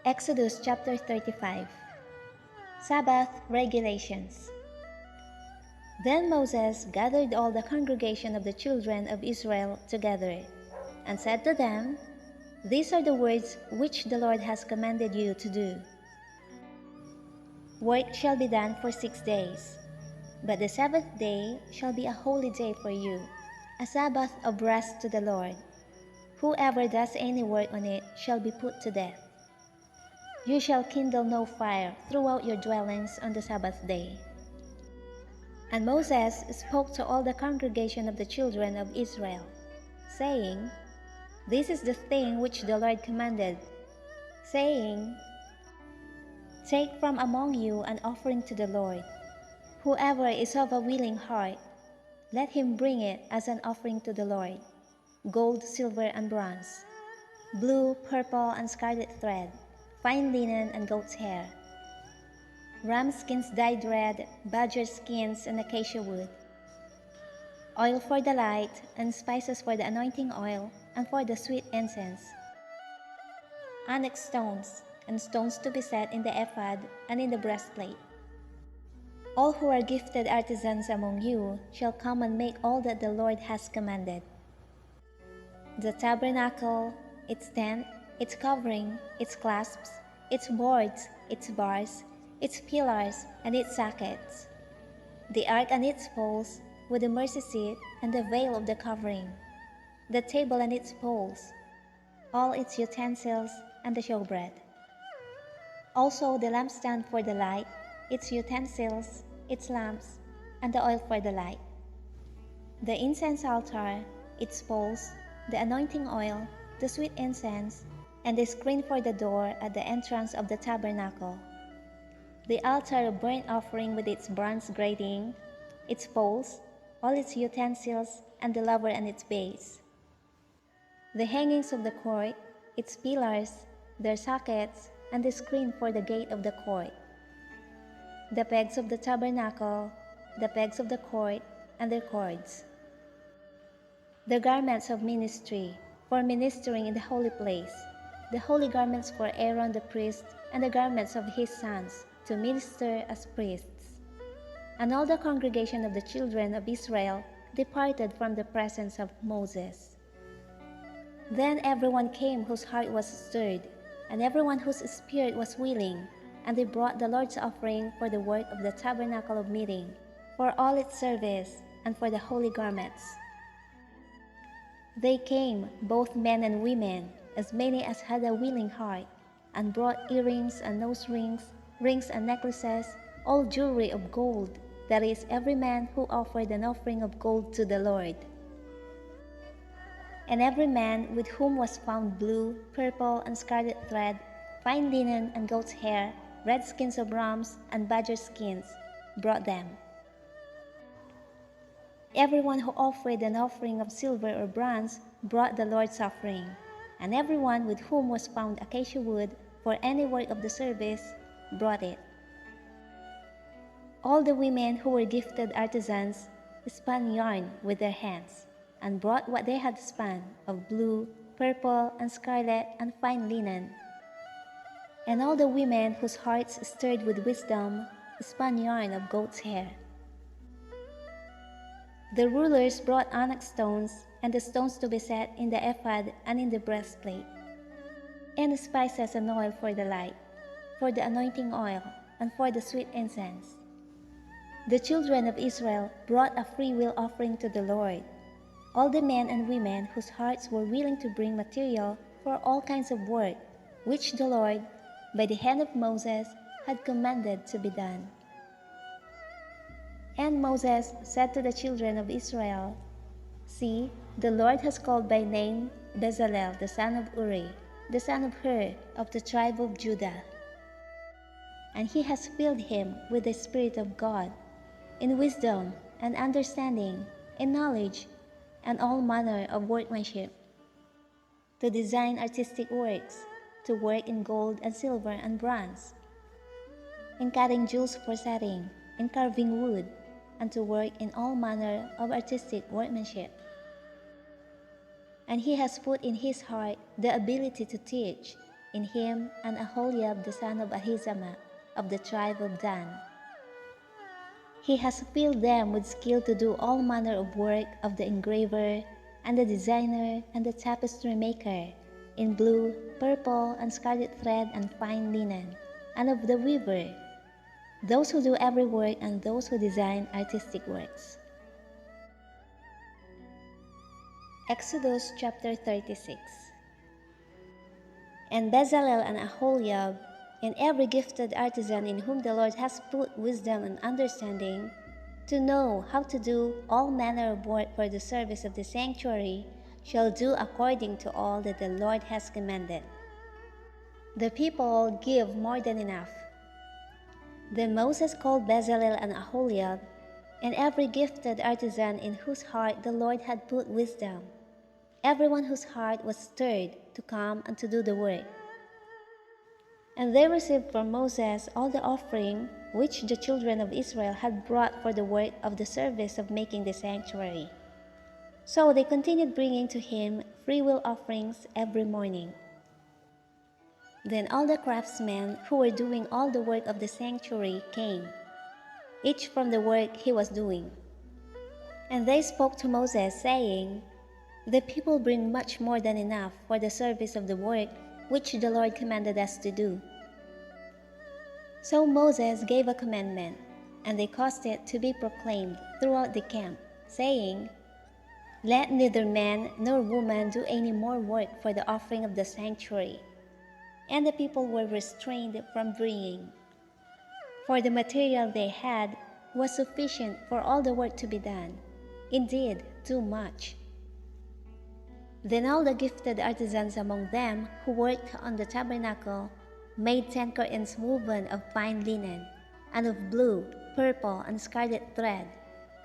Exodus chapter 35. Sabbath Regulations. Then Moses gathered all the congregation of the children of Israel together, and said to them, These are the words which the Lord has commanded you to do. Work shall be done for 6 days, but the Sabbath day shall be a holy day for you, a Sabbath of rest to the Lord. Whoever does any work on it shall be put to death. You shall kindle no fire throughout your dwellings on the Sabbath day. And Moses spoke to all the congregation of the children of Israel, saying, This is the thing which the Lord commanded, saying, Take from among you an offering to the Lord. Whoever is of a willing heart, let him bring it as an offering to the Lord, gold, silver, and bronze, blue, purple, and scarlet thread, fine linen, and goat's hair, ram skins dyed red, badger skins, and acacia wood, oil for the light, and spices for the anointing oil, and for the sweet incense, onyx stones, and stones to be set in the ephod and in the breastplate. All who are gifted artisans among you shall come and make all that the Lord has commanded. The tabernacle, its tent, its covering, its clasps, its boards, its bars, its pillars, and its sockets, the ark and its poles, with the mercy seat and the veil of the covering, the table and its poles, all its utensils, and the showbread. Also the lampstand for the light, its utensils, its lamps, and the oil for the light, the incense altar, its poles, the anointing oil, the sweet incense, and the screen for the door at the entrance of the tabernacle, the altar of burnt offering with its bronze grating, its poles, all its utensils, and the laver and its base, the hangings of the court, its pillars, their sockets, and the screen for the gate of the court, the pegs of the tabernacle, the pegs of the court, and their cords, the garments of ministry for ministering in the holy place, the holy garments for Aaron the priest, and the garments of his sons to minister as priests. And all the congregation of the children of Israel departed from the presence of Moses. Then everyone came whose heart was stirred, and everyone whose spirit was willing, and they brought the Lord's offering for the work of the tabernacle of meeting, for all its service, and for the holy garments. They came, both men and women, as many as had a willing heart, and brought earrings and nose rings, rings and necklaces, all jewelry of gold, that is, every man who offered an offering of gold to the Lord. And every man with whom was found blue, purple, and scarlet thread, fine linen and goat's hair, red skins of rams, and badger skins, brought them. Everyone who offered an offering of silver or bronze brought the Lord's offering, and everyone with whom was found acacia wood for any work of the service brought it. All the women who were gifted artisans spun yarn with their hands, and brought what they had spun of blue, purple, and scarlet, and fine linen. And all the women whose hearts stirred with wisdom spun yarn of goat's hair. The rulers brought onyx stones, and the stones to be set in the ephod and in the breastplate, and spices and oil for the light, for the anointing oil, and for the sweet incense. The children of Israel brought a freewill offering to the Lord, all the men and women whose hearts were willing to bring material for all kinds of work, which the Lord, by the hand of Moses, had commanded to be done. And Moses said to the children of Israel, See, the Lord has called by name Bezalel the son of Uri, the son of Hur, of the tribe of Judah. And he has filled him with the Spirit of God, in wisdom and understanding, in knowledge, and all manner of workmanship, to design artistic works, to work in gold and silver and bronze, in cutting jewels for setting, in carving wood, and to work in all manner of artistic workmanship. And he has put in his heart the ability to teach, in him and Aholiab the son of Ahisamach of the tribe of Dan. He has filled them with skill to do all manner of work of the engraver, and the designer, and the tapestry maker, in blue, purple, and scarlet thread and fine linen, and of the weaver, those who do every work and those who design artistic works. Exodus chapter 36. And Bezalel and Aholiab, and every gifted artisan in whom the Lord has put wisdom and understanding, to know how to do all manner of work for the service of the sanctuary, shall do according to all that the Lord has commanded. The people give more than enough. Then Moses called Bezalel and Aholiab, and every gifted artisan in whose heart the Lord had put wisdom, everyone whose heart was stirred to come and to do the work. And they received from Moses all the offering which the children of Israel had brought for the work of the service of making the sanctuary. So they continued bringing to him freewill offerings every morning. Then all the craftsmen who were doing all the work of the sanctuary came, each from the work he was doing. And they spoke to Moses, saying, "The people bring much more than enough for the service of the work which the Lord commanded us to do." So Moses gave a commandment, and they caused it to be proclaimed throughout the camp, saying, "Let neither man nor woman do any more work for the offering of the sanctuary." And the people were restrained from bringing, for the material they had was sufficient for all the work to be done, indeed too much. Then all the gifted artisans among them who worked on the tabernacle made 10 curtains woven of fine linen, and of blue, purple, and scarlet thread.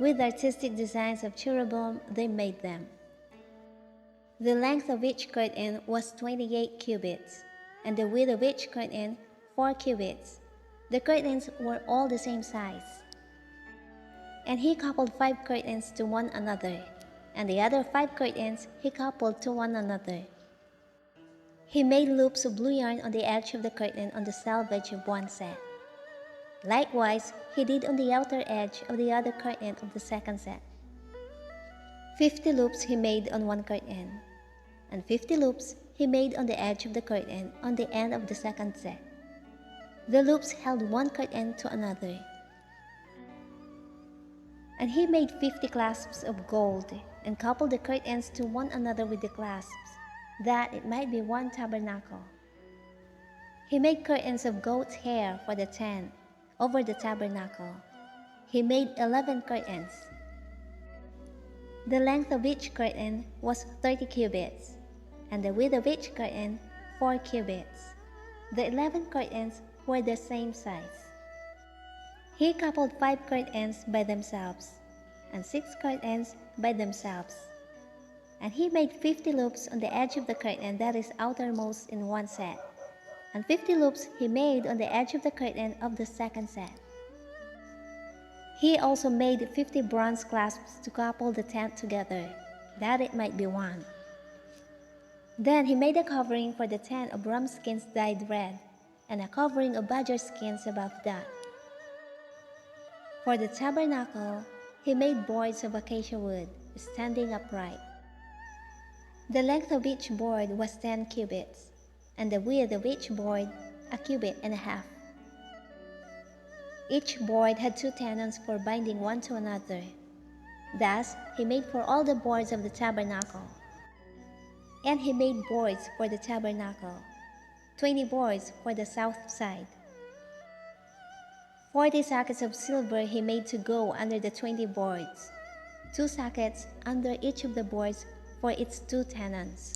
With artistic designs of cherubim they made them. The length of each curtain was 28 cubits, and the width of each curtain 4 cubits. The curtains were all the same size. And he coupled 5 curtains to one another, and the other 5 curtains he coupled to one another. He made loops of blue yarn on the edge of the curtain on the selvage of one set. Likewise, he did on the outer edge of the other curtain of the second set. 50 loops he made on one curtain, and 50 loops he made on the edge of the curtain on the end of the second set. The loops held one curtain to another. And he made 50 clasps of gold, and coupled the curtains to one another with the clasps, that it might be one tabernacle. He made curtains of goat's hair for the tent, over the tabernacle. He made 11 curtains. The length of each curtain was 30 cubits, and the width of each curtain 4 cubits. The 11 curtains were the same size. He coupled 5 curtains by themselves, and 6 curtains by themselves. And he made 50 loops on the edge of the curtain that is outermost in one set, and 50 loops he made on the edge of the curtain of the second set. He also made 50 bronze clasps to couple the tent together, that it might be one. Then he made a covering for the tent of ram skins dyed red, and a covering of badger skins above that. For the tabernacle, he made boards of acacia wood, standing upright. The length of each board was 10 cubits, and the width of each board 1.5 cubits. Each board had 2 tenons for binding one to another. Thus he made for all the boards of the tabernacle. And he made boards for the tabernacle, 20 boards for the south side. 40 sockets of silver he made to go under the 20 boards, 2 sockets under each of the boards for its 2 tenons.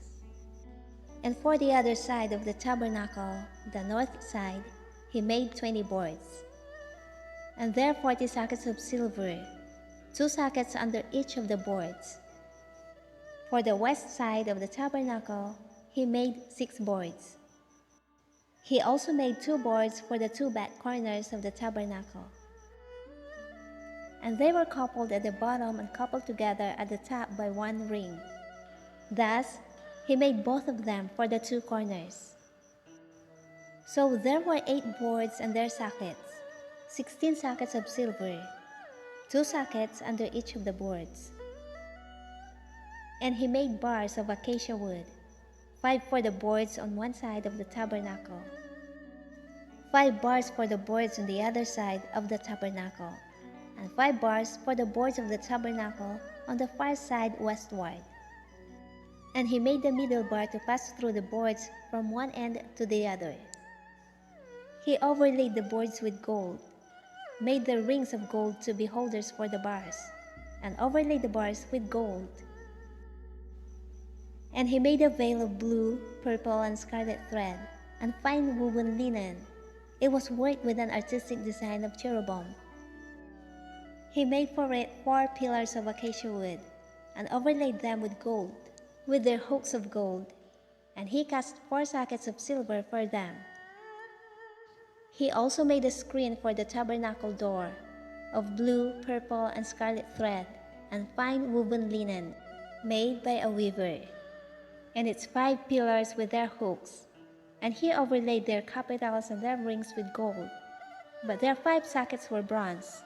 And for the other side of the tabernacle, the north side, he made 20 boards. And there 40 sockets of silver, 2 sockets under each of the boards. For the west side of the tabernacle, he made 6 boards. He also made 2 boards for the 2 back corners of the tabernacle. And they were coupled at the bottom and coupled together at the top by one ring. Thus, he made both of them for the 2 corners. So there were 8 boards and their sockets, 16 sockets of silver, 2 sockets under each of the boards. And he made bars of acacia wood, 5 for the boards on one side of the tabernacle, 5 bars for the boards on the other side of the tabernacle, and 5 bars for the boards of the tabernacle on the far side westward. And he made the middle bar to pass through the boards from one end to the other. He overlaid the boards with gold, made the rings of gold to be holders for the bars, and overlaid the bars with gold. And he made a veil of blue, purple, and scarlet thread, and fine woven linen. It was worked with an artistic design of cherubim. He made for it 4 pillars of acacia wood, and overlaid them with gold, with their hooks of gold, and he cast 4 sockets of silver for them. He also made a screen for the tabernacle door, of blue, purple, and scarlet thread, and fine woven linen, made by a weaver, and its 5 pillars with their hooks, and he overlaid their capitals and their rings with gold, but their 5 sockets were bronze.